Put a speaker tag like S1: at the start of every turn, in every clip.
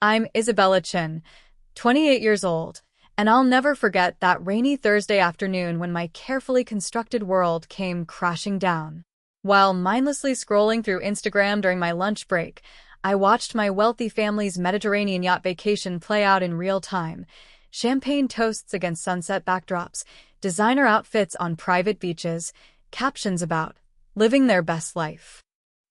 S1: I'm Isabella Chin, 28 years old, and I'll never forget that rainy Thursday afternoon when my carefully constructed world came crashing down. While mindlessly scrolling through Instagram during my lunch break, I watched my wealthy family's Mediterranean yacht vacation play out in real time. Champagne toasts against sunset backdrops, designer outfits on private beaches, captions about living their best life.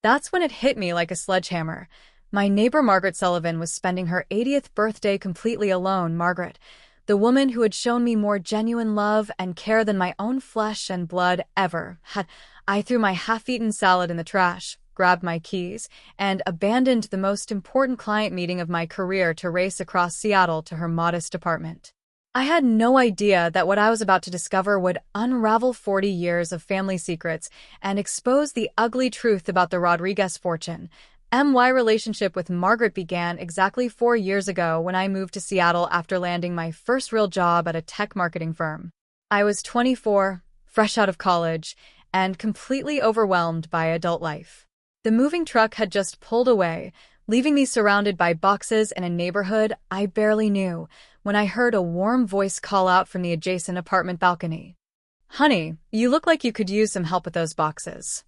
S1: That's when it hit me like a sledgehammer. My neighbor Margaret Sullivan was spending her 80th birthday completely alone. Margaret, the woman who had shown me more genuine love and care than my own flesh and blood ever had. I threw my half-eaten salad in the trash, grabbed my keys, and abandoned the most important client meeting of my career to race across Seattle to her modest apartment. I had no idea that what I was about to discover would unravel 40 years of family secrets and expose the ugly truth about the Rodriguez fortune. My relationship with Margaret began exactly 4 years ago when I moved to Seattle after landing my first real job at a tech marketing firm. I was 24, fresh out of college, and completely overwhelmed by adult life. The moving truck had just pulled away, leaving me surrounded by boxes in a neighborhood I barely knew, when I heard a warm voice call out from the adjacent apartment balcony. "Honey, you look like you could use some help with those boxes."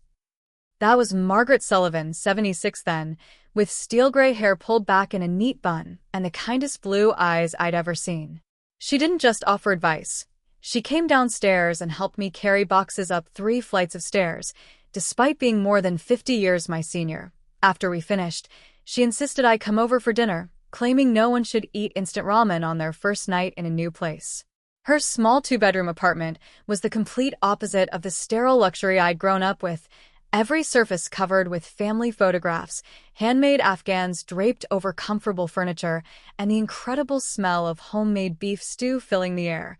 S1: That was Margaret Sullivan, 76 then, with steel gray hair pulled back in a neat bun and the kindest blue eyes I'd ever seen. She didn't just offer advice. She came downstairs and helped me carry boxes up 3 flights of stairs, despite being more than 50 years my senior. After we finished, she insisted I come over for dinner, claiming no one should eat instant ramen on their first night in a new place. Her small 2-bedroom apartment was the complete opposite of the sterile luxury I'd grown up with. Every surface covered with family photographs, handmade Afghans draped over comfortable furniture, and the incredible smell of homemade beef stew filling the air.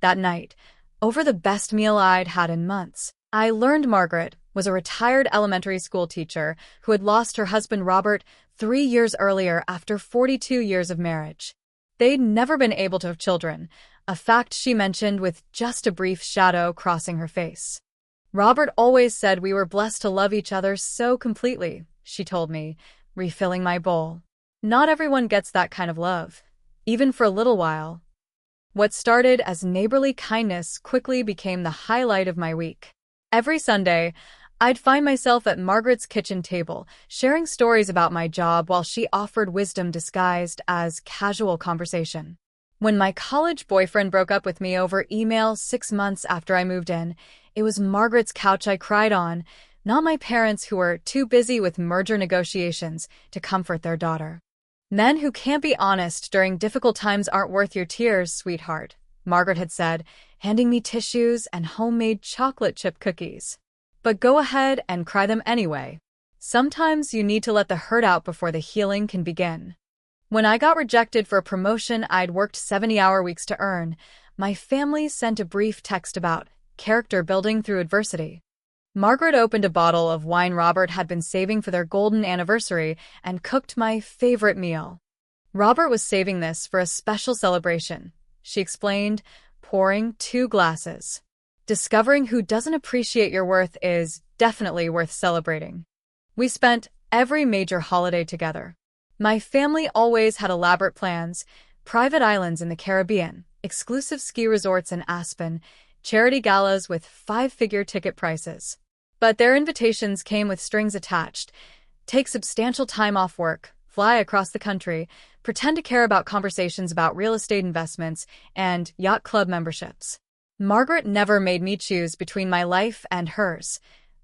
S1: That night, over the best meal I'd had in months, I learned Margaret was a retired elementary school teacher who had lost her husband Robert 3 years earlier after 42 years of marriage. They'd never been able to have children, a fact she mentioned with just a brief shadow crossing her face. "Robert always said we were blessed to love each other so completely," she told me, refilling my bowl. "Not everyone gets that kind of love, even for a little while." What started as neighborly kindness quickly became the highlight of my week. Every Sunday, I'd find myself at Margaret's kitchen table, sharing stories about my job while she offered wisdom disguised as casual conversation. When my college boyfriend broke up with me over email 6 months after I moved in, it was Margaret's couch I cried on, not my parents who were too busy with merger negotiations to comfort their daughter. "Men who can't be honest during difficult times aren't worth your tears, sweetheart," Margaret had said, handing me tissues and homemade chocolate chip cookies. "But go ahead and cry them anyway. Sometimes you need to let the hurt out before the healing can begin." When I got rejected for a promotion I'd worked 70-hour weeks to earn, my family sent a brief text about character building through adversity. Margaret opened a bottle of wine Robert had been saving for their golden anniversary and cooked my favorite meal. "Robert was saving this for a special celebration," she explained, pouring 2 glasses. "Discovering who doesn't appreciate your worth is definitely worth celebrating." We spent every major holiday together. My family always had elaborate plans, private islands in the Caribbean, exclusive ski resorts in Aspen, charity galas with 5-figure ticket prices. But their invitations came with strings attached. Take substantial time off work, fly across the country, pretend to care about conversations about real estate investments, and yacht club memberships. Margaret never made me choose between my life and hers.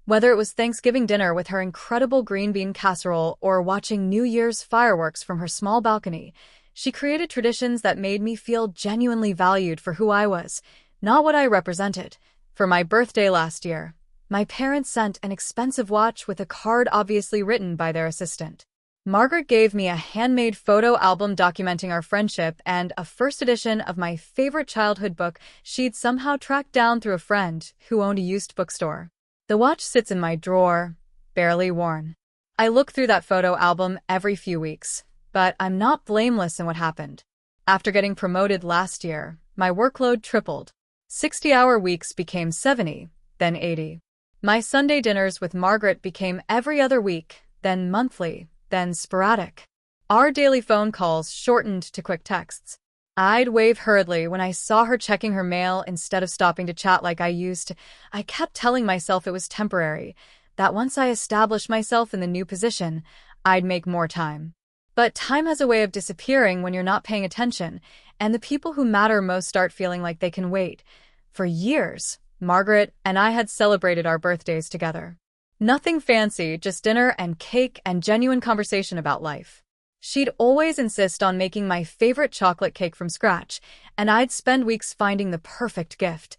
S1: Whether it was Thanksgiving dinner with her incredible green bean casserole or watching New Year's fireworks from her small balcony, she created traditions that made me feel genuinely valued for who I was, not what I represented. For my birthday last year, my parents sent an expensive watch with a card obviously written by their assistant. Margaret gave me a handmade photo album documenting our friendship and a first edition of my favorite childhood book she'd somehow tracked down through a friend who owned a used bookstore. The watch sits in my drawer, barely worn. I look through that photo album every few weeks, but I'm not blameless in what happened. After getting promoted last year, my workload tripled. 60-hour weeks became 70, then 80. My Sunday dinners with Margaret became every other week, then monthly, then sporadic. Our daily phone calls shortened to quick texts. I'd wave hurriedly when I saw her checking her mail instead of stopping to chat like I used to. I kept telling myself it was temporary, that once I established myself in the new position, I'd make more time. But time has a way of disappearing when you're not paying attention, and the people who matter most start feeling like they can wait. For years, Margaret and I had celebrated our birthdays together. Nothing fancy, just dinner and cake and genuine conversation about life. She'd always insist on making my favorite chocolate cake from scratch, and I'd spend weeks finding the perfect gift,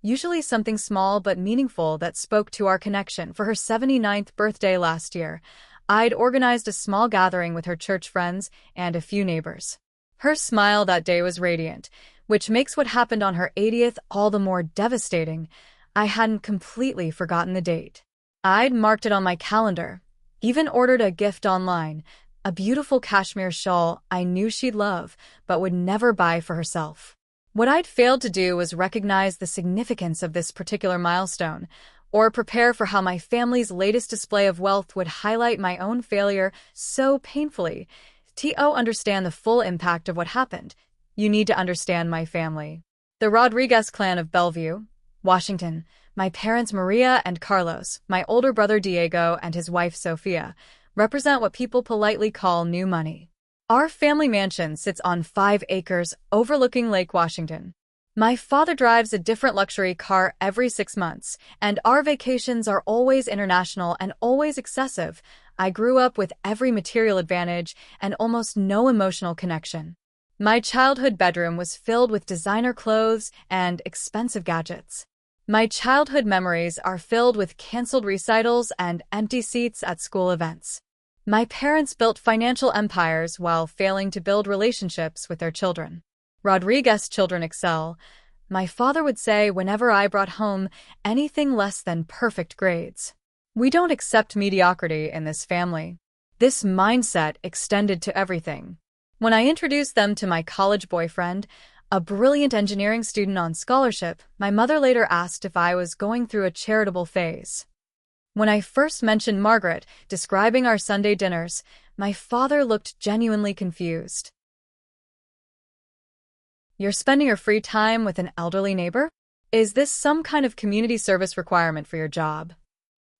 S1: usually something small but meaningful that spoke to our connection. For her 79th birthday last year, I'd organized a small gathering with her church friends and a few neighbors. Her smile that day was radiant, which makes what happened on her 80th all the more devastating. I hadn't completely forgotten the date. I'd marked it on my calendar, even ordered a gift online, a beautiful cashmere shawl I knew she'd love, but would never buy for herself. What I'd failed to do was recognize the significance of this particular milestone, or prepare for how my family's latest display of wealth would highlight my own failure so painfully. To understand the full impact of what happened, you need to understand my family. The Rodriguez clan of Bellevue, Washington, my parents Maria and Carlos, my older brother Diego and his wife Sofia, represent what people politely call new money. Our family mansion sits on 5 acres overlooking Lake Washington. My father drives a different luxury car every 6 months, and our vacations are always international and always excessive. I grew up with every material advantage and almost no emotional connection. My childhood bedroom was filled with designer clothes and expensive gadgets. My childhood memories are filled with canceled recitals and empty seats at school events. My parents built financial empires while failing to build relationships with their children. Rodriguez children excel, my father would say whenever I brought home anything less than perfect grades. We don't accept mediocrity in this family. This mindset extended to everything. When I introduced them to my college boyfriend, a brilliant engineering student on scholarship, my mother later asked if I was going through a charitable phase. When I first mentioned Margaret, describing our Sunday dinners, my father looked genuinely confused. You're spending your free time with an elderly neighbor? Is this some kind of community service requirement for your job?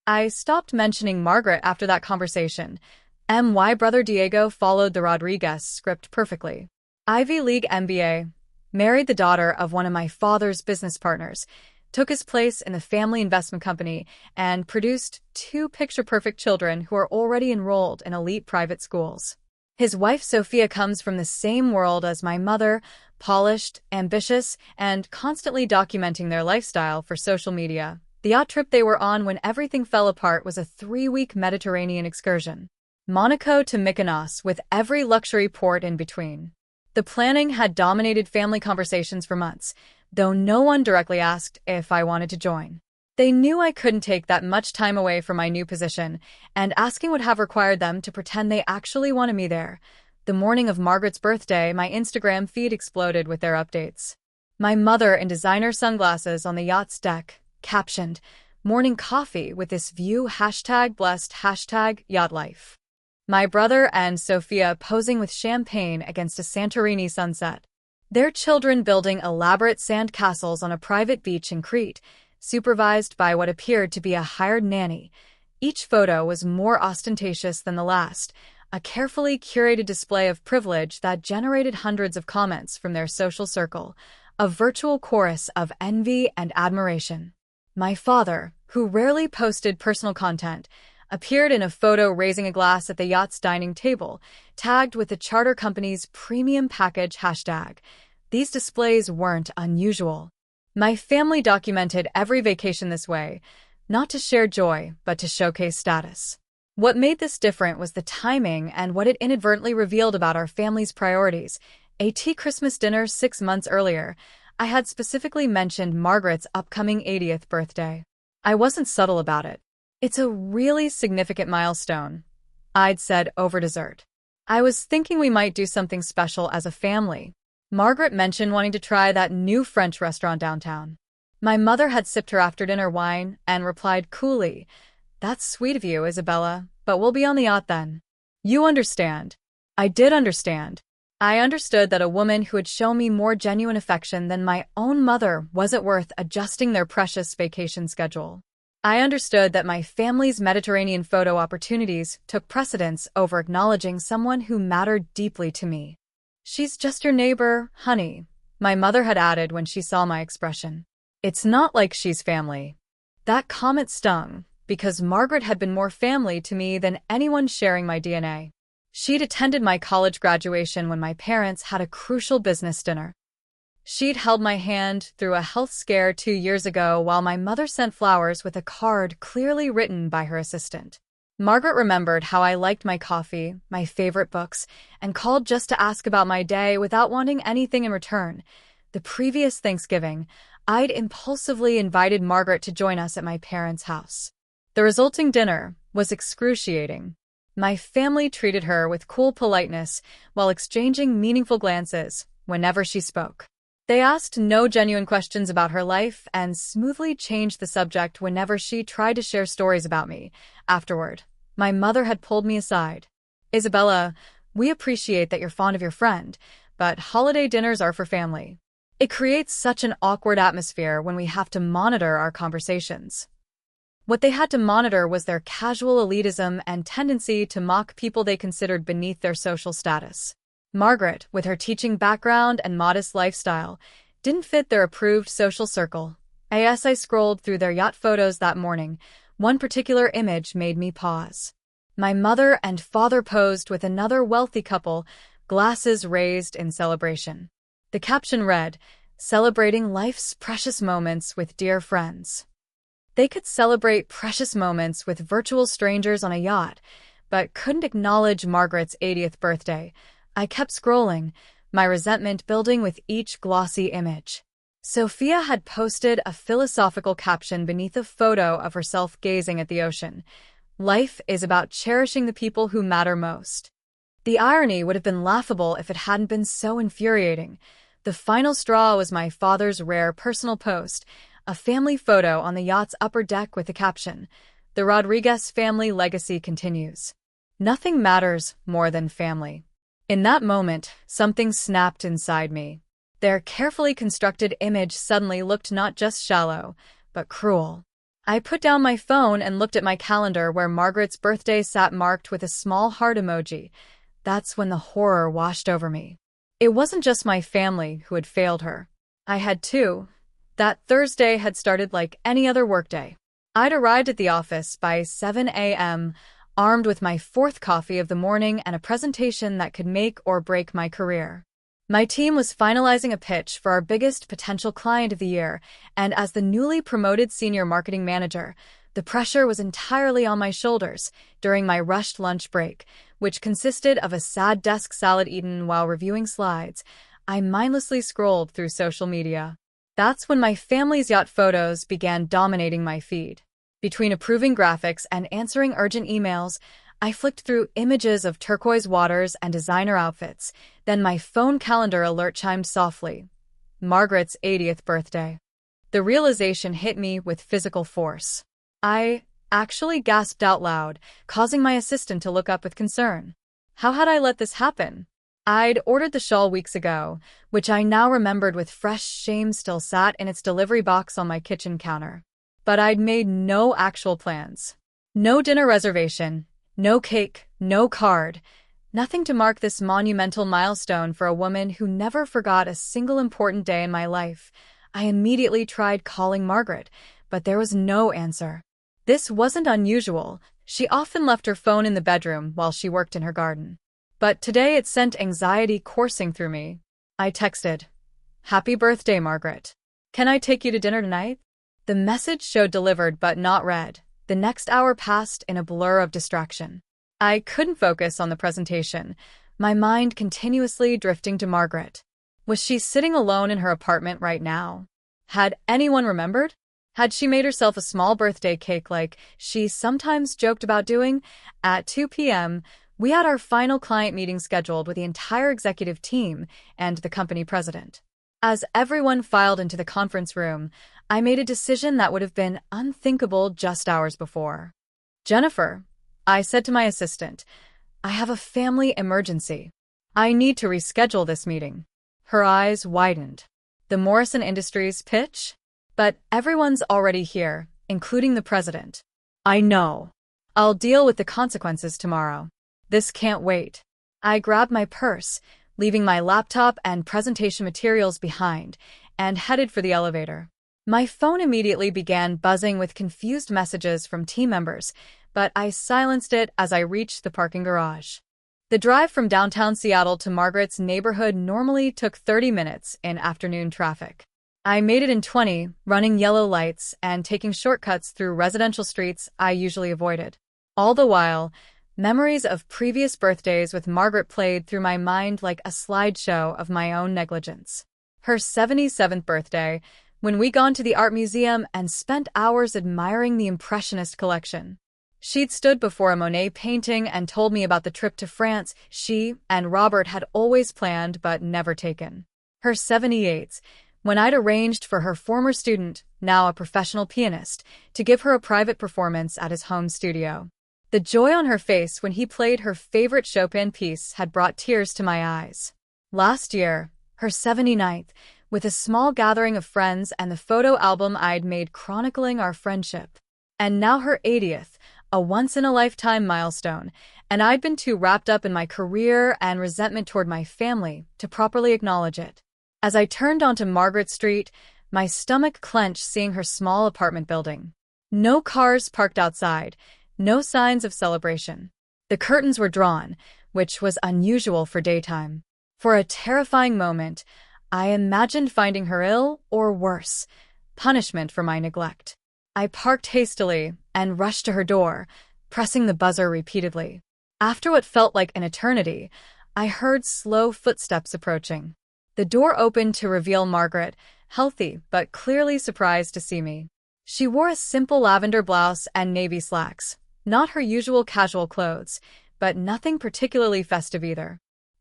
S1: I stopped mentioning Margaret after that conversation. My brother Diego followed the Rodriguez script perfectly. Ivy League MBA, married the daughter of one of my father's business partners, took his place in the family investment company, and produced 2 picture-perfect children who are already enrolled in elite private schools. His wife Sophia comes from the same world as my mother, polished, ambitious, and constantly documenting their lifestyle for social media. The yacht trip they were on when everything fell apart was a 3-week Mediterranean excursion. Monaco to Mykonos, with every luxury port in between. The planning had dominated family conversations for months, though no one directly asked if I wanted to join. They knew I couldn't take that much time away from my new position, and asking would have required them to pretend they actually wanted me there. The morning of Margaret's birthday, my Instagram feed exploded with their updates. My mother in designer sunglasses on the yacht's deck, captioned, "Morning coffee with this view #blessed #yacht life." My brother and Sophia posing with champagne against a Santorini sunset. Their children building elaborate sand castles on a private beach in Crete, supervised by what appeared to be a hired nanny. Each photo was more ostentatious than the last, a carefully curated display of privilege that generated hundreds of comments from their social circle, a virtual chorus of envy and admiration. My father, who rarely posted personal content, appeared in a photo raising a glass at the yacht's dining table, tagged with the charter company's premium package #. These displays weren't unusual. My family documented every vacation this way, not to share joy, but to showcase status. What made this different was the timing and what it inadvertently revealed about our family's priorities. Christmas dinner 6 months earlier, I had specifically mentioned Margaret's upcoming 80th birthday. I wasn't subtle about it. "It's a really significant milestone," I'd said over dessert. "I was thinking we might do something special as a family." Margaret mentioned wanting to try that new French restaurant downtown. My mother had sipped her after-dinner wine and replied coolly, "That's sweet of you, Isabella, but we'll be on the yacht then. You understand." I did understand. I understood that a woman who had shown me more genuine affection than my own mother wasn't worth adjusting their precious vacation schedule. I understood that my family's Mediterranean photo opportunities took precedence over acknowledging someone who mattered deeply to me. "She's just your neighbor, honey," my mother had added when she saw my expression. "It's not like she's family." That comment stung, because Margaret had been more family to me than anyone sharing my DNA. She'd attended my college graduation when my parents had a crucial business dinner. She'd held my hand through a health scare 2 years ago while my mother sent flowers with a card clearly written by her assistant. Margaret remembered how I liked my coffee, my favorite books, and called just to ask about my day without wanting anything in return. The previous Thanksgiving, I'd impulsively invited Margaret to join us at my parents' house. The resulting dinner was excruciating. My family treated her with cool politeness while exchanging meaningful glances whenever she spoke. They asked no genuine questions about her life and smoothly changed the subject whenever she tried to share stories about me. Afterward, my mother had pulled me aside. "Isabella, we appreciate that you're fond of your friend, but holiday dinners are for family. It creates such an awkward atmosphere when we have to monitor our conversations." What they had to monitor was their casual elitism and tendency to mock people they considered beneath their social status. Margaret, with her teaching background and modest lifestyle, didn't fit their approved social circle. As I scrolled through their yacht photos that morning, one particular image made me pause. My mother and father posed with another wealthy couple, glasses raised in celebration. The caption read, "Celebrating life's precious moments with dear friends." They could celebrate precious moments with virtual strangers on a yacht, but couldn't acknowledge Margaret's 80th birthday. I kept scrolling, my resentment building with each glossy image. Sophia had posted a philosophical caption beneath a photo of herself gazing at the ocean. "Life is about cherishing the people who matter most." The irony would have been laughable if it hadn't been so infuriating. The final straw was my father's rare personal post, a family photo on the yacht's upper deck with the caption, "The Rodriguez family legacy continues. Nothing matters more than family." In that moment, something snapped inside me. Their carefully constructed image suddenly looked not just shallow, but cruel. I put down my phone and looked at my calendar where Margaret's birthday sat marked with a small heart emoji. That's when the horror washed over me. It wasn't just my family who had failed her. I had too. That Thursday had started like any other workday. I'd arrived at the office by 7 a.m., armed with my fourth coffee of the morning and a presentation that could make or break my career. My team was finalizing a pitch for our biggest potential client of the year, and as the newly promoted senior marketing manager, the pressure was entirely on my shoulders during my rushed lunch break, which consisted of a sad desk salad eaten while reviewing slides. I mindlessly scrolled through social media. That's when my family's yacht photos began dominating my feed. Between approving graphics and answering urgent emails, I flicked through images of turquoise waters and designer outfits. Then my phone calendar alert chimed softly. Margaret's 80th birthday. The realization hit me with physical force. I actually gasped out loud, causing my assistant to look up with concern. How had I let this happen? I'd ordered the shawl weeks ago, which I now remembered with fresh shame still sat in its delivery box on my kitchen counter. But I'd made no actual plans. No dinner reservation, no cake, no card. Nothing to mark this monumental milestone for a woman who never forgot a single important day in my life. I immediately tried calling Margaret, but there was no answer. This wasn't unusual. She often left her phone in the bedroom while she worked in her garden. But today it sent anxiety coursing through me. I texted, "Happy birthday, Margaret. Can I take you to dinner tonight?" The message showed delivered but not read. The next hour passed in a blur of distraction. I couldn't focus on the presentation, my mind continuously drifting to Margaret. Was she sitting alone in her apartment right now? Had anyone remembered? Had she made herself a small birthday cake like she sometimes joked about doing? At 2 p.m., we had our final client meeting scheduled with the entire executive team and the company president. As everyone filed into the conference room, I made a decision that would have been unthinkable just hours before. "Jennifer," I said to my assistant, I have a family emergency. I need to reschedule this meeting. Her eyes widened. The Morrison Industries pitch? But everyone's already here, including the president. I know. I'll deal with the consequences tomorrow. This can't wait. I grabbed my purse, leaving my laptop and presentation materials behind, and headed for the elevator. My phone immediately began buzzing with confused messages from team members, but I silenced it as I reached the parking garage. The drive from downtown Seattle to Margaret's neighborhood normally took 30 minutes in afternoon traffic. I made it in 20, running yellow lights and taking shortcuts through residential streets I usually avoided. All the while, memories of previous birthdays with Margaret played through my mind like a slideshow of my own negligence. Her 77th birthday, when we gone to the art museum and spent hours admiring the Impressionist collection. She'd stood before a Monet painting and told me about the trip to France she and Robert had always planned but never taken. Her 78th, when I'd arranged for her former student, now a professional pianist, to give her a private performance at his home studio. The joy on her face when he played her favorite Chopin piece had brought tears to my eyes. Last year, her 79th, with a small gathering of friends and the photo album I'd made chronicling our friendship. And now her 80th, a once-in-a-lifetime milestone, and I'd been too wrapped up in my career and resentment toward my family to properly acknowledge it. As I turned onto Margaret Street, my stomach clenched seeing her small apartment building. No cars parked outside, no signs of celebration. The curtains were drawn, which was unusual for daytime. For a terrifying moment, I imagined finding her ill or worse, punishment for my neglect. I parked hastily and rushed to her door, pressing the buzzer repeatedly. After what felt like an eternity, I heard slow footsteps approaching. The door opened to reveal Margaret, healthy but clearly surprised to see me. She wore a simple lavender blouse and navy slacks, not her usual casual clothes, but nothing particularly festive either.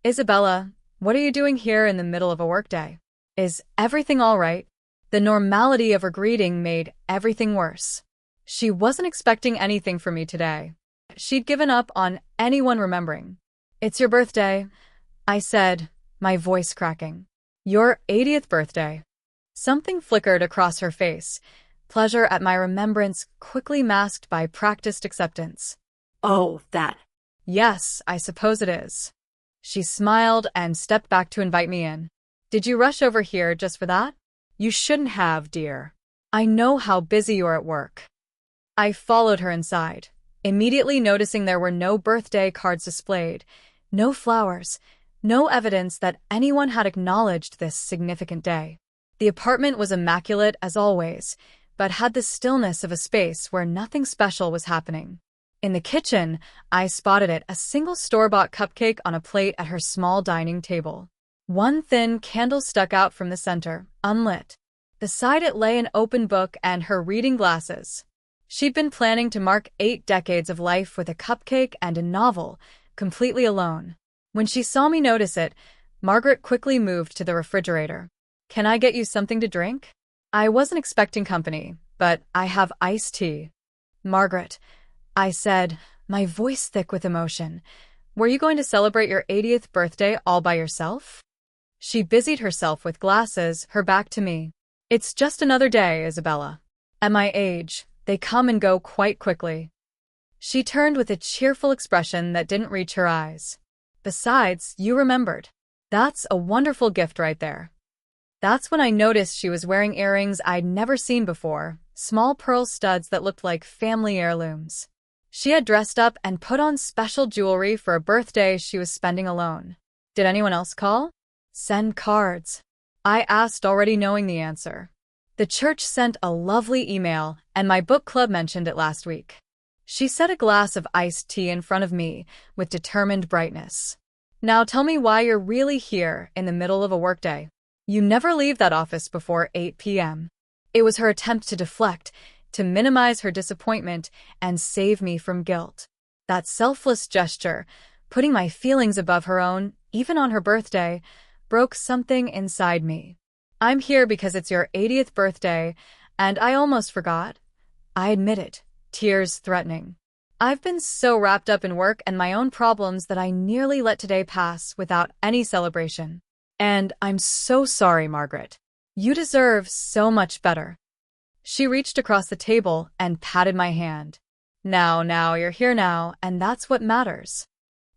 S1: "Isabella, what are you doing here in the middle of a workday? Is everything all right?" The normality of her greeting made everything worse. She wasn't expecting anything from me today. She'd given up on anyone remembering. "It's your birthday," I said, my voice cracking. "Your 80th birthday." Something flickered across her face, pleasure at my remembrance quickly masked by practiced acceptance.
S2: "Oh, that."
S1: "Yes, I suppose it is." She smiled and stepped back to invite me in. "Did you rush over here just for that?" "You shouldn't have, dear. I know how busy you're at work." I followed her inside, immediately noticing there were no birthday cards displayed, no flowers, no evidence that anyone had acknowledged this significant day. The apartment was immaculate as always, but had the stillness of a space where nothing special was happening. In the kitchen, I spotted it, a single store-bought cupcake on a plate at her small dining table. One thin candle stuck out from the center, unlit. Beside it lay an open book and her reading glasses. She'd been planning to mark 8 decades of life with a cupcake and a novel, completely alone. When she saw me notice it, Margaret quickly moved to the refrigerator. "Can I get you something to drink?" I wasn't expecting company, but I have iced tea. "Margaret," I said, my voice thick with emotion, "were you going to celebrate your 80th birthday all by yourself?" She busied herself with glasses, her back to me. "It's just another day, Isabella. At my age, they come and go quite quickly." She turned with a cheerful expression that didn't reach her eyes. "Besides, you remembered. That's a wonderful gift right there." That's when I noticed she was wearing earrings I'd never seen before, small pearl studs that looked like family heirlooms. She had dressed up and put on special jewelry for a birthday she was spending alone. "Did anyone else call?" "Send cards?" I asked, already knowing the answer. "The church sent a lovely email, and my book club mentioned it last week." She set a glass of iced tea in front of me with determined brightness. "Now tell me why you're really here in the middle of a workday. You never leave that office before 8 p.m. It was her attempt to deflect, to minimize her disappointment and save me from guilt. That selfless gesture, putting my feelings above her own, even on her birthday, broke something inside me. "I'm here because it's your 80th birthday, and I almost forgot." I admitted, tears threatening. I've been so wrapped up in work and my own problems that I nearly let today pass without any celebration. And I'm so sorry, Margaret. You deserve so much better. She reached across the table and patted my hand. Now, you're here now, and that's what matters.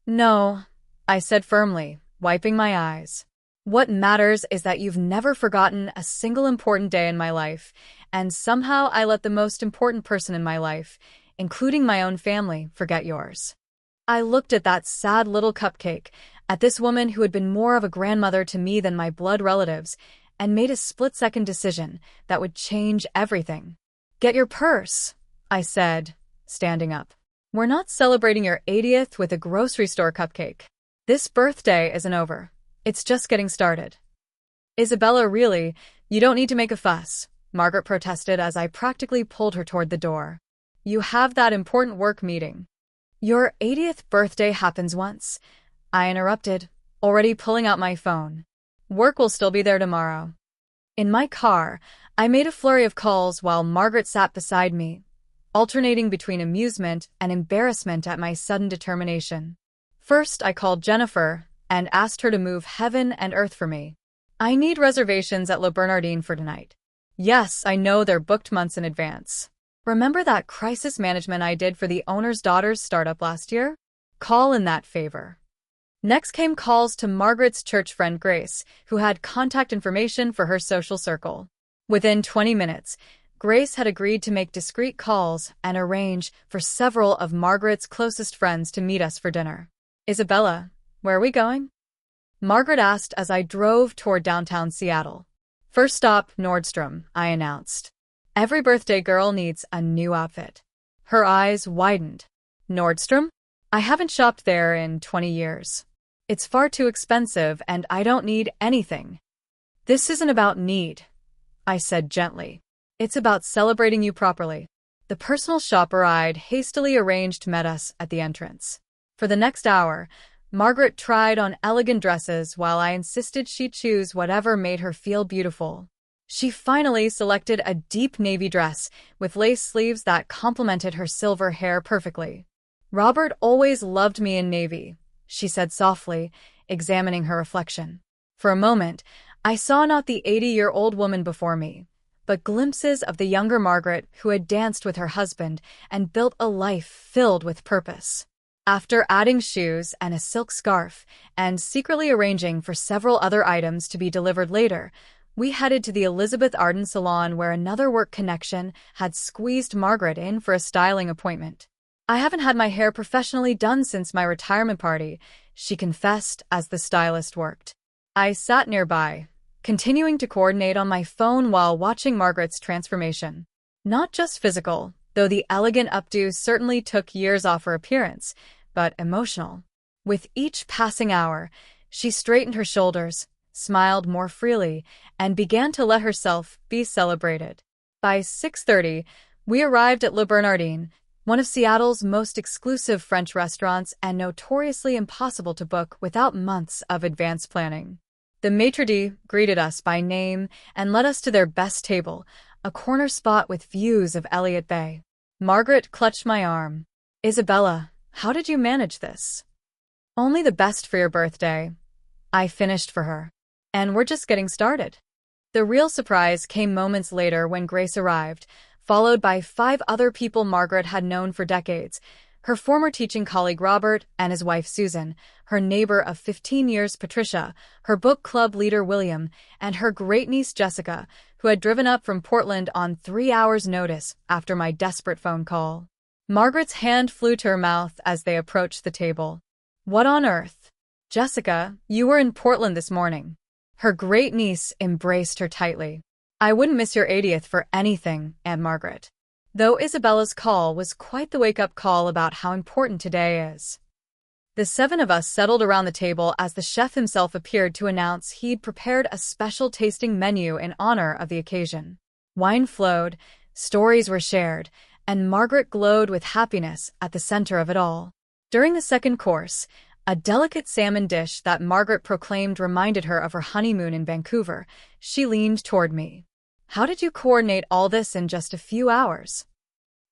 S1: No, I said firmly, wiping my eyes. What matters is that you've never forgotten a single important day in my life, and somehow I let the most important person in my life, including my own family, forget yours. I looked at that sad little cupcake, at this woman who had been more of a grandmother to me than my blood relatives, and made a split-second decision that would change everything. Get your purse, I said, standing up. We're not celebrating your 80th with a grocery store cupcake. This birthday isn't over. It's just getting started. Isabella, really, you don't need to make a fuss, Margaret protested as I practically pulled her toward the door. You have that important work meeting. Your 80th birthday happens once, I interrupted, already pulling out my phone. Work will still be there tomorrow. In my car, I made a flurry of calls while Margaret sat beside me, alternating between amusement and embarrassment at my sudden determination. First, I called Jennifer and asked her to move heaven and earth for me. I need reservations at Le Bernardin for tonight. Yes, I know they're booked months in advance. Remember that crisis management I did for the owner's daughter's startup last year? Call in that favor. Next came calls to Margaret's church friend Grace, who had contact information for her social circle. Within 20 minutes, Grace had agreed to make discreet calls and arrange for several of Margaret's closest friends to meet us for dinner. Isabella, where are we going? Margaret asked as I drove toward downtown Seattle. First stop, Nordstrom, I announced. Every birthday girl needs a new outfit. Her eyes widened. Nordstrom? I haven't shopped there in 20 years. It's far too expensive and I don't need anything. This isn't about need, I said gently. It's about celebrating you properly. The personal shopper I'd hastily arranged met us at the entrance. For the next hour, Margaret tried on elegant dresses while I insisted she choose whatever made her feel beautiful. She finally selected a deep navy dress with lace sleeves that complemented her silver hair perfectly. Robert always loved me in navy, she said softly, examining her reflection. For a moment, I saw not the 80-year-old woman before me, but glimpses of the younger Margaret who had danced with her husband and built a life filled with purpose. After adding shoes and a silk scarf and secretly arranging for several other items to be delivered later, we headed to the Elizabeth Arden salon where another work connection had squeezed Margaret in for a styling appointment. I haven't had my hair professionally done since my retirement party, she confessed as the stylist worked. I sat nearby, continuing to coordinate on my phone while watching Margaret's transformation. Not just physical, though the elegant updo certainly took years off her appearance, but emotional. With each passing hour, she straightened her shoulders, smiled more freely, and began to let herself be celebrated. By 6:30, we arrived at Le Bernardin, one of Seattle's most exclusive French restaurants and notoriously impossible to book without months of advance planning. The maitre d' greeted us by name and led us to their best table, a corner spot with views of Elliott Bay. Margaret clutched my arm. Isabella, how did you manage this? Only the best for your birthday. I finished for her. And we're just getting started. The real surprise came moments later when Grace arrived, followed by 5 other people Margaret had known for decades: her former teaching colleague Robert and his wife Susan, her neighbor of 15 years Patricia, her book club leader William, and her great-niece Jessica, who had driven up from Portland on 3 hours' notice after my desperate phone call. Margaret's hand flew to her mouth as they approached the table. What on earth? Jessica, you were in Portland this morning. Her great-niece embraced her tightly. I wouldn't miss your 80th for anything, Aunt Margaret. Though Isabella's call was quite the wake-up call about how important today is. The 7 of us settled around the table as the chef himself appeared to announce he'd prepared a special tasting menu in honor of the occasion. Wine flowed, stories were shared, and Margaret glowed with happiness at the center of it all. During the second course, a delicate salmon dish that Margaret proclaimed reminded her of her honeymoon in Vancouver, she leaned toward me. How did you coordinate all this in just a few hours?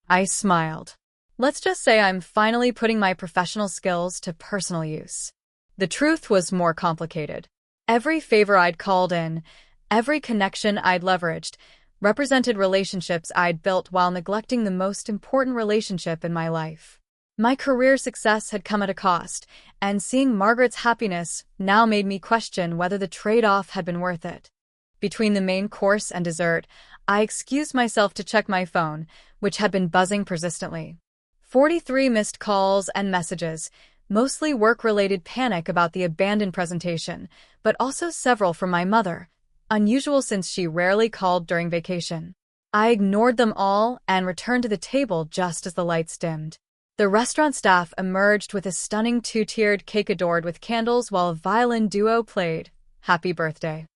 S1: I smiled. Let's just say I'm finally putting my professional skills to personal use. The truth was more complicated. Every favor I'd called in, every connection I'd leveraged, represented relationships I'd built while neglecting the most important relationship in my life. My career success had come at a cost, and seeing Margaret's happiness now made me question whether the trade-off had been worth it. Between the main course and dessert, I excused myself to check my phone, which had been buzzing persistently. 43 missed calls and messages, mostly work-related panic about the abandoned presentation, but also several from my mother, unusual since she rarely called during vacation. I ignored them all and returned to the table just as the lights dimmed. The restaurant staff emerged with a stunning two-tiered cake adored with candles while a violin duo played Happy Birthday.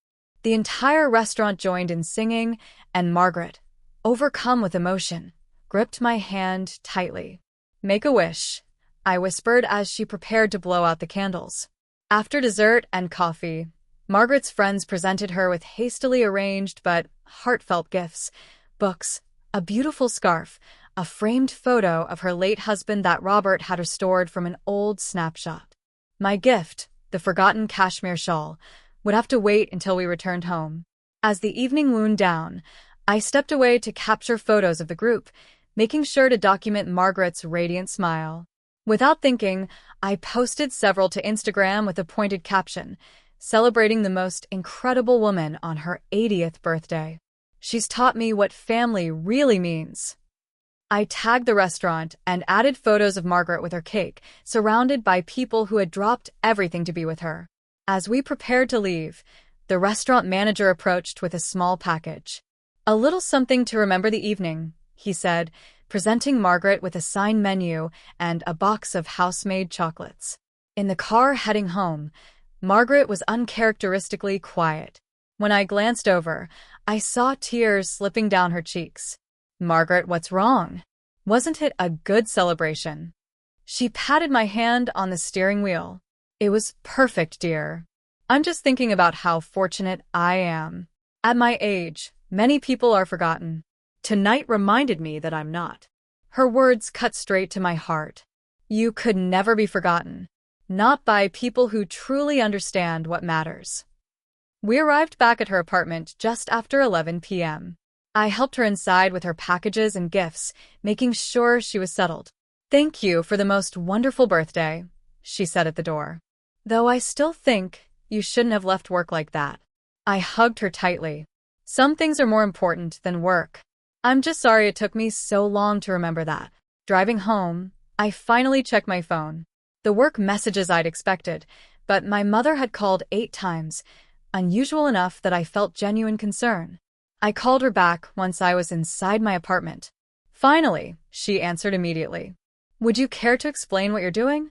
S1: The entire restaurant joined in singing, and Margaret, overcome with emotion, gripped my hand tightly. "Make a wish," I whispered as she prepared to blow out the candles. After dessert and coffee, Margaret's friends presented her with hastily arranged but heartfelt gifts, books, a beautiful scarf, a framed photo of her late husband that Robert had restored from an old snapshot. My gift, the forgotten cashmere shawl, would have to wait until we returned home. As the evening wound down, I stepped away to capture photos of the group, making sure to document Margaret's radiant smile. Without thinking, I posted several to Instagram with a pointed caption, celebrating the most incredible woman on her 80th birthday. She's taught me what family really means. I tagged the restaurant and added photos of Margaret with her cake, surrounded by people who had dropped everything to be with her. As we prepared to leave, the restaurant manager approached with a small package. "A little something to remember the evening," he said, presenting Margaret with a signed menu and a box of house-made chocolates. In the car heading home, Margaret was uncharacteristically quiet. When I glanced over, I saw tears slipping down her cheeks. "Margaret, what's wrong? Wasn't it a good celebration?" She patted my hand on the steering wheel. "It was perfect, dear. I'm just thinking about how fortunate I am. At my age, many people are forgotten. Tonight reminded me that I'm not." Her words cut straight to my heart. You could never be forgotten. Not by people who truly understand what matters. We arrived back at her apartment just after 11 p.m. I helped her inside with her packages and gifts, making sure she was settled. "Thank you for the most wonderful birthday," she said at the door. "Though I still think you shouldn't have left work like that." I hugged her tightly. "Some things are more important than work. I'm just sorry it took me so long to remember that." Driving home, I finally checked my phone. The work messages I'd expected, but my mother had called 8 times, unusual enough that I felt genuine concern. I called her back once I was inside my apartment. Finally, she answered immediately. "Would you care to explain what you're doing?"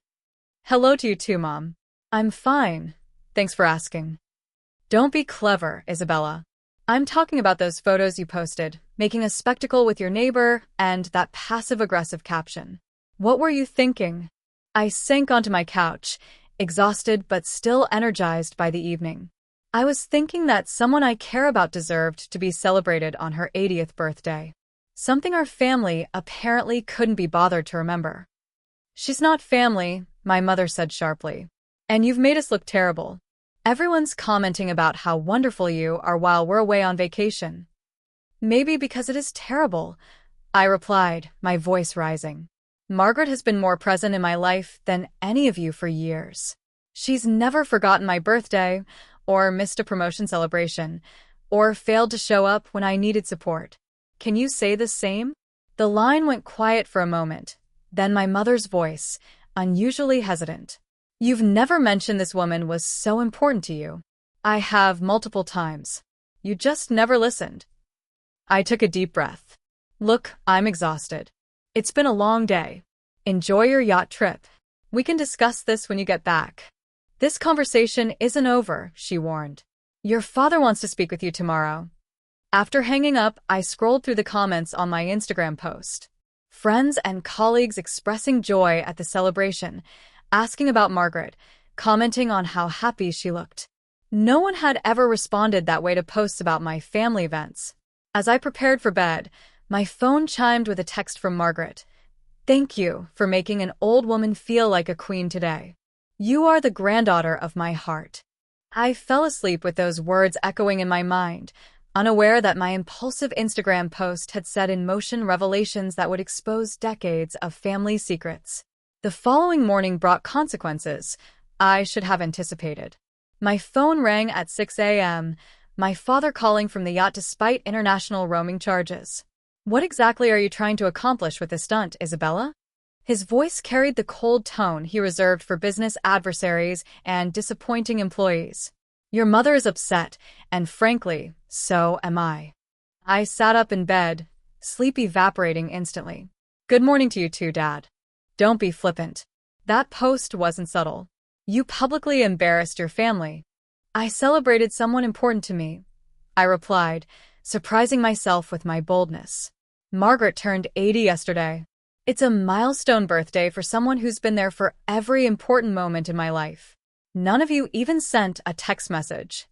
S1: "Hello to you too, Mom. I'm fine. Thanks for asking." "Don't be clever, Isabella. I'm talking about those photos you posted, making a spectacle with your neighbor, and that passive-aggressive caption. What were you thinking?" I sank onto my couch, exhausted but still energized by the evening. I was thinking that someone I care about deserved to be celebrated on her 80th birthday. Something our family apparently couldn't be bothered to remember. "She's not family," my mother said sharply. "And you've made us look terrible. Everyone's commenting about how wonderful you are while we're away on vacation." "Maybe because it is terrible," I replied, my voice rising. "Margaret has been more present in my life than any of you for years. She's never forgotten my birthday, or missed a promotion celebration, or failed to show up when I needed support. Can you say the same?" The line went quiet for a moment, then my mother's voice, unusually hesitant. "You've never mentioned this woman was so important to you." "I have multiple times. You just never listened." I took a deep breath. "Look, I'm exhausted. It's been a long day. Enjoy your yacht trip. We can discuss this when you get back." "This conversation isn't over," she warned. "Your father wants to speak with you tomorrow." After hanging up, I scrolled through the comments on my Instagram post. Friends and colleagues expressing joy at the celebration, asking about Margaret, commenting on how happy she looked. No one had ever responded that way to posts about my family events. As I prepared for bed, my phone chimed with a text from Margaret. Thank you for making an old woman feel like a queen today. You are the granddaughter of my heart. I fell asleep with those words echoing in my mind, unaware that my impulsive Instagram post had set in motion revelations that would expose decades of family secrets. The following morning brought consequences I should have anticipated. My phone rang at 6 a.m., my father calling from the yacht despite international roaming charges. What exactly are you trying to accomplish with this stunt, Isabella? His voice carried the cold tone he reserved for business adversaries and disappointing employees. Your mother is upset, and frankly, so am I. I sat up in bed, sleep evaporating instantly. Good morning to you too, Dad. Don't be flippant. That post wasn't subtle. You publicly embarrassed your family. I celebrated someone important to me, I replied, surprising myself with my boldness. Margaret turned 80 yesterday. It's a milestone birthday for someone who's been there for every important moment in my life. None of you even sent a text message.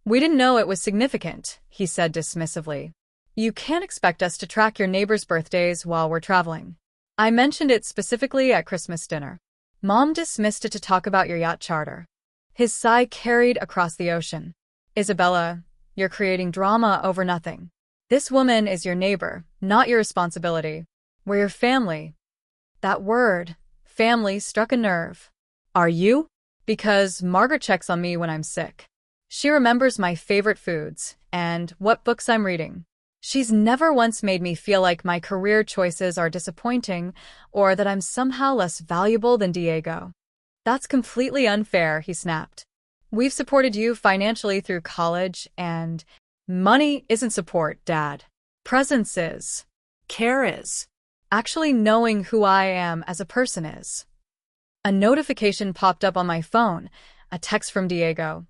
S1: We didn't know it was significant, he said dismissively. You can't expect us to track your neighbors' birthdays while we're traveling. I mentioned it specifically at Christmas dinner. Mom dismissed it to talk about your yacht charter. His sigh carried across the ocean. Isabella, you're creating drama over nothing. This woman is your neighbor, not your responsibility. We're your family. That word, family, struck a nerve. Are you? Because Margaret checks on me when I'm sick. She remembers my favorite foods and what books I'm reading. She's never once made me feel like my career choices are disappointing or that I'm somehow less valuable than Diego. That's completely unfair, he snapped. We've supported you financially through college, and money isn't support, Dad. Presence is. Care is. Actually knowing who I am as a person is. A notification popped up on my phone, a text from Diego.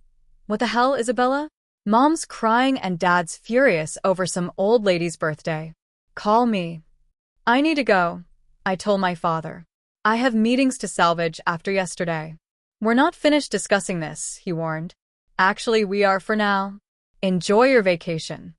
S1: What the hell, Isabella? Mom's crying and Dad's furious over some old lady's birthday. Call me. I need to go, I told my father. I have meetings to salvage after yesterday. We're not finished discussing this, he warned. Actually, we are for now. Enjoy your vacation.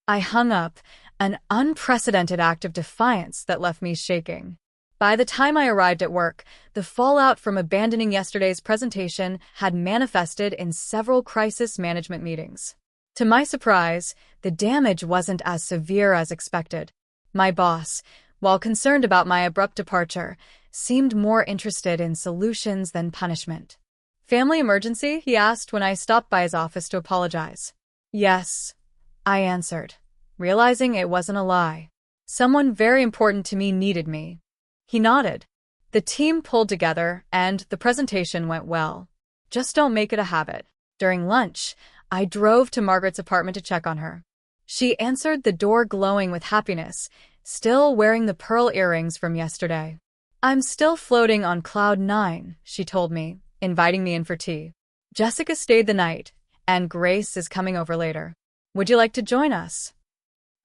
S1: I hung up, an unprecedented act of defiance that left me shaking. By the time I arrived at work, the fallout from abandoning yesterday's presentation had manifested in several crisis management meetings. To my surprise, the damage wasn't as severe as expected. My boss, while concerned about my abrupt departure, seemed more interested in solutions than punishment. Family emergency? He asked when I stopped by his office to apologize. Yes, I answered, realizing it wasn't a lie. Someone very important to me needed me. He nodded. The team pulled together, and the presentation went well. Just don't make it a habit. During lunch, I drove to Margaret's apartment to check on her. She answered the door glowing with happiness, still wearing the pearl earrings from yesterday. I'm still floating on cloud 9, she told me, inviting me in for tea. Jessica stayed the night, and Grace is coming over later. Would you like to join us?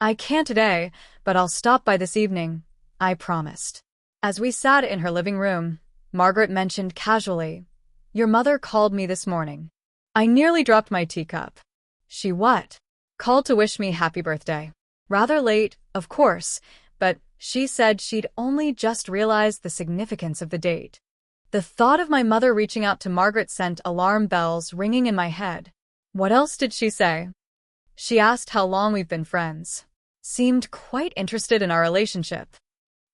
S1: I can't today, but I'll stop by this evening, I promised. As we sat in her living room, Margaret mentioned casually, Your mother called me this morning. I nearly dropped my teacup. She what? Called to wish me happy birthday. Rather late, of course, but she said she'd only just realized the significance of the date. The thought of my mother reaching out to Margaret sent alarm bells ringing in my head. What else did she say? She asked how long we've been friends. Seemed quite interested in our relationship.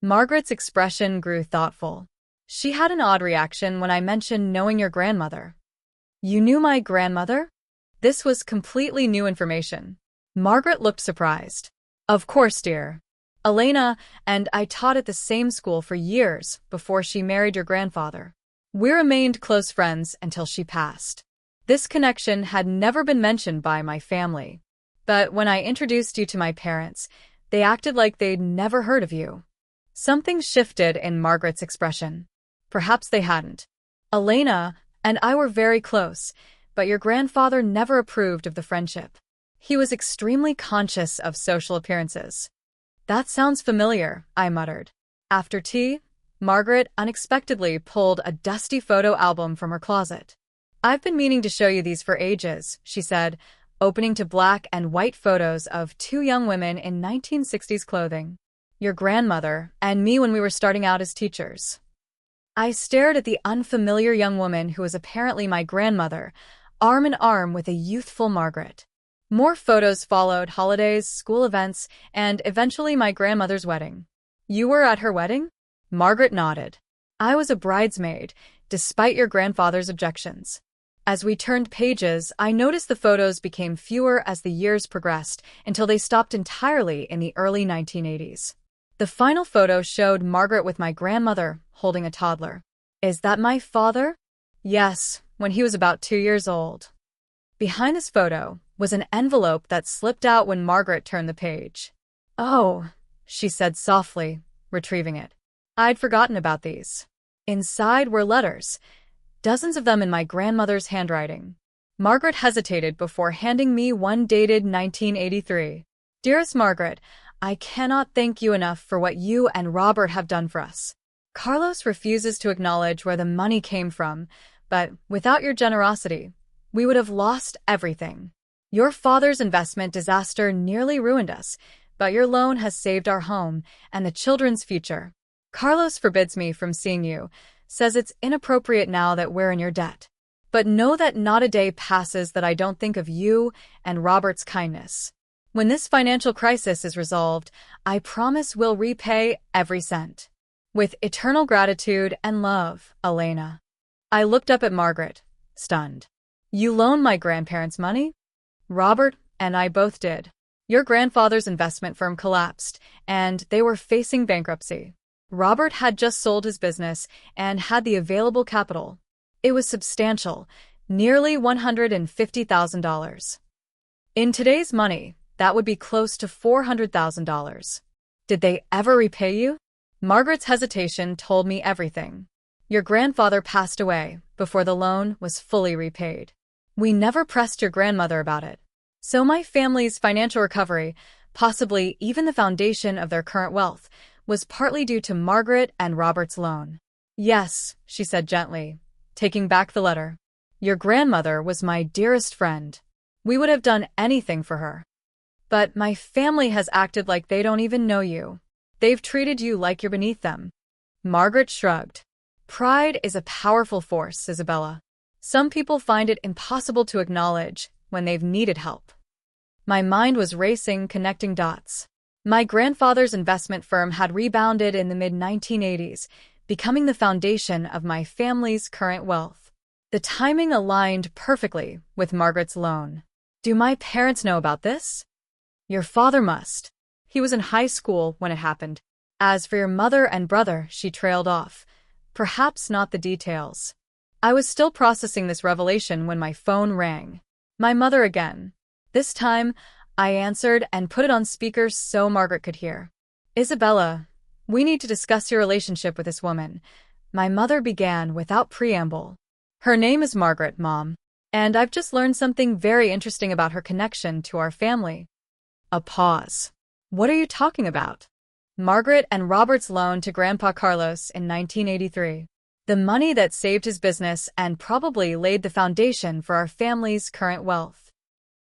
S1: Margaret's expression grew thoughtful. She had an odd reaction when I mentioned knowing your grandmother. You knew my grandmother? This was completely new information. Margaret looked surprised. Of course, dear. Elena and I taught at the same school for years before she married your grandfather. We remained close friends until she passed. This connection had never been mentioned by my family. But when I introduced you to my parents, they acted like they'd never heard of you. Something shifted in Margaret's expression. Perhaps they hadn't. Elena and I were very close, but your grandfather never approved of the friendship. He was extremely conscious of social appearances. That sounds familiar, I muttered. After tea, Margaret unexpectedly pulled a dusty photo album from her closet. I've been meaning to show you these for ages, she said, opening to black and white photos of two young women in 1960s clothing. your grandmother, and me when we were starting out as teachers. I stared at the unfamiliar young woman who was apparently my grandmother, arm in arm with a youthful Margaret. More photos followed: holidays, school events, and eventually my grandmother's wedding. You were at her wedding? Margaret nodded. I was a bridesmaid, despite your grandfather's objections. As we turned pages, I noticed the photos became fewer as the years progressed until they stopped entirely in the early 1980s. The final photo showed Margaret with my grandmother holding a toddler. Is that my father? Yes, when he was about 2 years old. Behind this photo was an envelope that slipped out when Margaret turned the page. Oh, she said softly, retrieving it. I'd forgotten about these. Inside were letters, dozens of them in my grandmother's handwriting. Margaret hesitated before handing me one dated 1983. Dearest Margaret, I cannot thank you enough for what you and Robert have done for us. Carlos refuses to acknowledge where the money came from, but without your generosity, we would have lost everything. Your father's investment disaster nearly ruined us, but your loan has saved our home and the children's future. Carlos forbids me from seeing you, says it's inappropriate now that we're in your debt. But know that not a day passes that I don't think of you and Robert's kindness. When this financial crisis is resolved, I promise we'll repay every cent. With eternal gratitude and love, Elena. I looked up at Margaret, stunned. You loaned my grandparents money? Robert and I both did. Your grandfather's investment firm collapsed, and they were facing bankruptcy. Robert had just sold his business and had the available capital. It was substantial, nearly $150,000. In today's money, that would be close to $400,000. Did they ever repay you? Margaret's hesitation told me everything. Your grandfather passed away before the loan was fully repaid. We never pressed your grandmother about it. So my family's financial recovery, possibly even the foundation of their current wealth, was partly due to Margaret and Robert's loan. Yes, she said gently, taking back the letter. Your grandmother was my dearest friend. We would have done anything for her. But my family has acted like they don't even know you. They've treated you like you're beneath them. Margaret shrugged. Pride is a powerful force, Isabella. Some people find it impossible to acknowledge when they've needed help. My mind was racing, connecting dots. My grandfather's investment firm had rebounded in the mid-1980s, becoming the foundation of my family's current wealth. The timing aligned perfectly with Margaret's loan. Do my parents know about this? Your father must. He was in high school when it happened. As for your mother and brother, she trailed off. Perhaps not the details. I was still processing this revelation when my phone rang. My mother again. This time, I answered and put it on speaker so Margaret could hear. Isabella, we need to discuss your relationship with this woman. My mother began without preamble. Her name is Margaret, Mom, and I've just learned something very interesting about her connection to our family. A pause. What are you talking about? Margaret and Robert's loan to Grandpa Carlos in 1983. The money that saved his business and probably laid the foundation for our family's current wealth.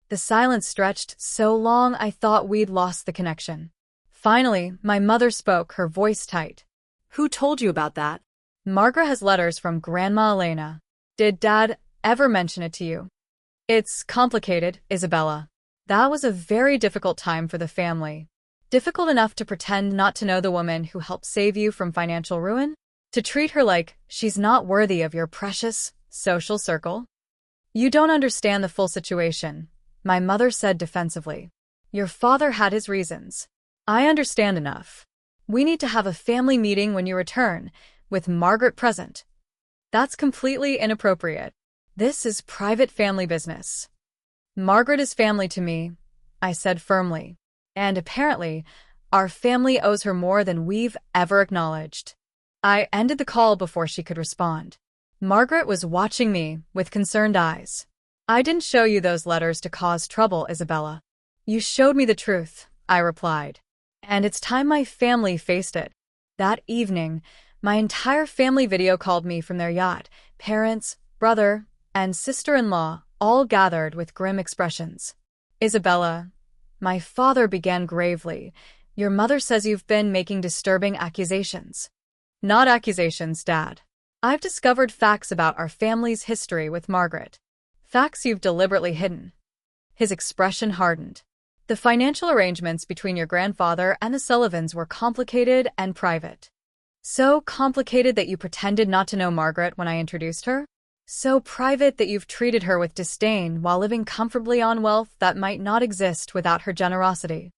S1: The silence stretched so long I thought we'd lost the connection. Finally, my mother spoke, her voice tight. Who told you about that? Margaret has letters from Grandma Elena. Did Dad ever mention it to you? It's complicated, Isabella. That was a very difficult time for the family. Difficult enough to pretend not to know the woman who helped save you from financial ruin? To treat her like she's not worthy of your precious social circle? You don't understand the full situation, my mother said defensively. Your father had his reasons. I understand enough. We need to have a family meeting when you return, with Margaret present. That's completely inappropriate. This is private family business. Margaret is family to me, I said firmly. And apparently, our family owes her more than we've ever acknowledged. I ended the call before she could respond. Margaret was watching me with concerned eyes. I didn't show you those letters to cause trouble, Isabella. You showed me the truth, I replied. And it's time my family faced it. That evening, my entire family video called me from their yacht. Parents, brother, and sister-in-law all gathered with grim expressions. Isabella, my father began gravely, Your mother says you've been making disturbing accusations. Not accusations, Dad. I've discovered facts about our family's history with Margaret. Facts you've deliberately hidden. His expression hardened. The financial arrangements between your grandfather and the Sullivans were complicated and private. So complicated that you pretended not to know Margaret when I introduced her? So private that you've treated her with disdain while living comfortably on wealth that might not exist without her generosity.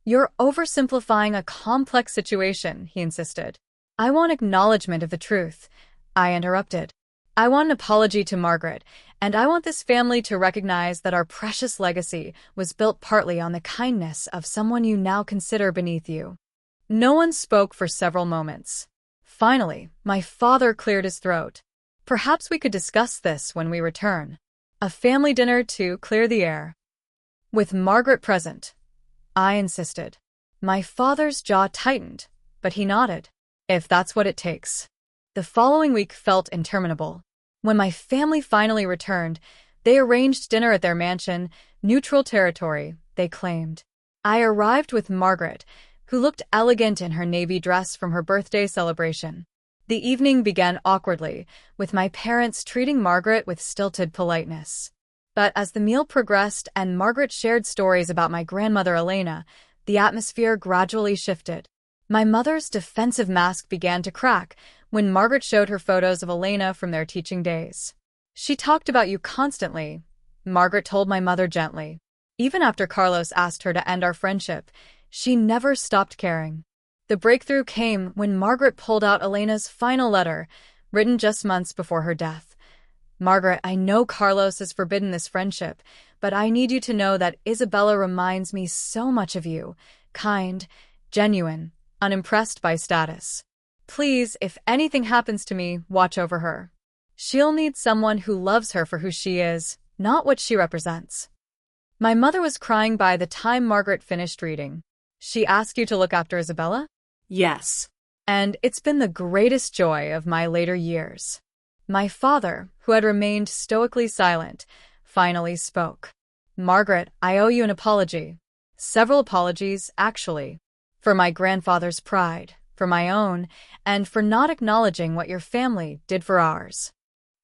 S1: You're oversimplifying a complex situation, he insisted. I want acknowledgement of the truth, I interrupted. I want an apology to Margaret, and I want this family to recognize that our precious legacy was built partly on the kindness of someone you now consider beneath you. No one spoke for several moments. Finally, my father cleared his throat. Perhaps we could discuss this when we return. A family dinner to clear the air. With Margaret present, I insisted. My father's jaw tightened, but he nodded. If that's what it takes. The following week felt interminable. When my family finally returned, they arranged dinner at their mansion, neutral territory, they claimed. I arrived with Margaret, who looked elegant in her navy dress from her birthday celebration. The evening began awkwardly, with my parents treating Margaret with stilted politeness. But as the meal progressed and Margaret shared stories about my grandmother Elena, the atmosphere gradually shifted. My mother's defensive mask began to crack when Margaret showed her photos of Elena from their teaching days. She talked about you constantly, Margaret told my mother gently. Even after Carlos asked her to end our friendship, she never stopped caring. The breakthrough came when Margaret pulled out Elena's final letter, written just months before her death. Margaret, I know Carlos has forbidden this friendship, but I need you to know that Isabella reminds me so much of you, kind, genuine, unimpressed by status. Please, if anything happens to me, watch over her. She'll need someone who loves her for who she is, not what she represents. My mother was crying by the time Margaret finished reading. She asked you to look after Isabella?
S2: Yes.
S1: And it's been the greatest joy of my later years. My father, who had remained stoically silent, finally spoke. Margaret, I owe you an apology. Several apologies, actually. For my grandfather's pride, for my own, and for not acknowledging what your family did for ours.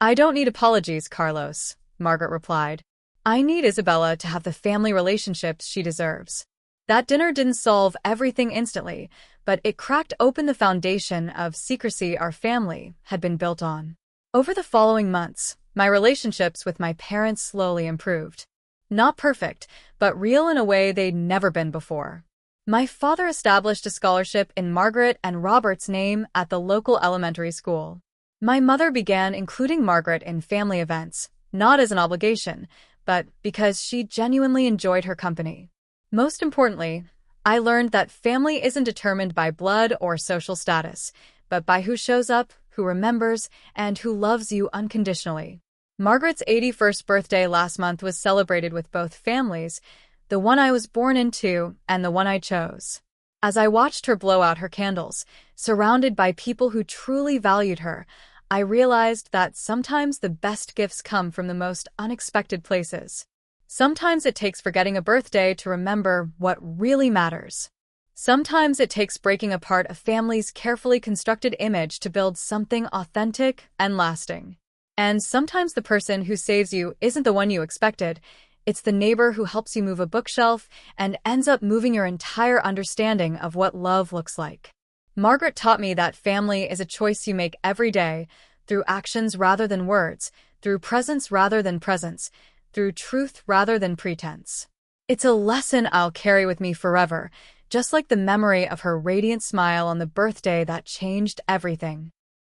S1: I don't need apologies, Carlos, Margaret replied. I need Isabella to have the family relationships she deserves. That dinner didn't solve everything instantly, but it cracked open the foundation of secrecy our family had been built on. Over the following months, my relationships with my parents slowly improved. Not perfect, but real in a way they'd never been before. My father established a scholarship in Margaret and Robert's name at the local elementary school. My mother began including Margaret in family events, not as an obligation, but because she genuinely enjoyed her company. Most importantly, I learned that family isn't determined by blood or social status, but by who shows up, who remembers, and who loves you unconditionally. Margaret's 81st birthday last month was celebrated with both families, the one I was born into and the one I chose. As I watched her blow out her candles, surrounded by people who truly valued her, I realized that sometimes the best gifts come from the most unexpected places. Sometimes it takes forgetting a birthday to remember what really matters. Sometimes it takes breaking apart a family's carefully constructed image to build something authentic and lasting. And sometimes the person who saves you isn't the one you expected. It's the neighbor who helps you move a bookshelf and ends up moving your entire understanding of what love looks like. Margaret taught me that family is a choice you make every day, through actions rather than words, through presence rather than presence, through truth rather than pretense. It's a lesson I'll carry with me forever, just like the memory of her radiant smile on the birthday that changed everything.